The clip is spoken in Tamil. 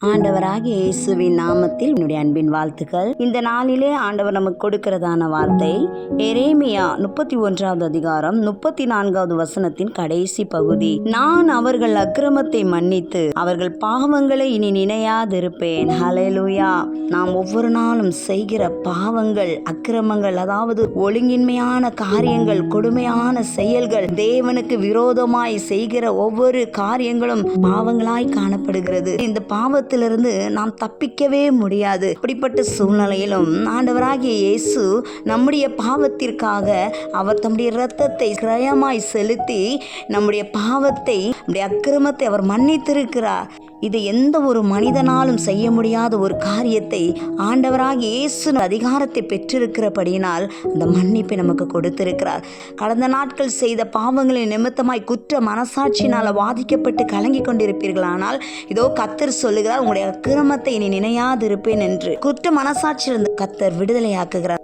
ஆண்டவராகிய இயேசுவின் நாமத்தில் என்னுடைய அன்பின் வாழ்த்துக்கள். இந்த நாளிலே ஆண்டவர் நமக்கு கொடுக்கிறதான வார்த்தை எரேமியா 31வது அதிகாரம் 34வது வசனத்தின் கடைசி பகுதி. நான் அவர்கள் அக்கிரமத்தை மன்னித்து அவர்கள் பாவங்களை இனி நினையாதிருப்பேன். ஹல்லேலூயா. நாம் ஒவ்வொரு நாளும் செய்கிற பாவங்கள், அக்கிரமங்கள், அதாவது ஒழுங்கின்மையான காரியங்கள், கொடுமையான செயல்கள், தேவனுக்கு விரோதமாய் செய்கிற ஒவ்வொரு காரியங்களும் பாவங்களாய் காணப்படுகிறது. இந்த பாவத்திலிருந்து நாம் தப்பிக்கவே முடியாது. அப்படிப்பட்ட சூழ்நிலையிலும் ஆண்டவராகிய இயேசு நம்முடைய பாவத்திற்காக அவர் தம்முடைய இரத்தத்தை கிரயமாய் செலுத்தி நம்முடைய பாவத்தை, நம்முடைய அக்கிரமத்தை அவர் மன்னித்திருக்கிறார். இது எந்த ஒரு மனிதனாலும் செய்ய முடியாத ஒரு காரியத்தை ஆண்டவராகிய இயேசு அதிகாரத்தை பெற்றிருக்கிறபடியினால் அந்த மன்னிப்பை நமக்கு கொடுத்திருக்கிறார். கடந்த நாட்கள் செய்த பாவங்களின் நிமித்தமாய் குற்ற மனசாட்சியினால் வாதிக்கப்பட்டு கலங்கி கொண்டிருப்பீர்களானால் இதோ கர்த்தர் சொல்லுகிறார், உங்களுடைய அக்கிரமத்தை இனி நினையாதிருப்பேன் என்று. குற்ற மனசாட்சியிலிருந்து கர்த்தர் விடுதலையாக்குகிறார்.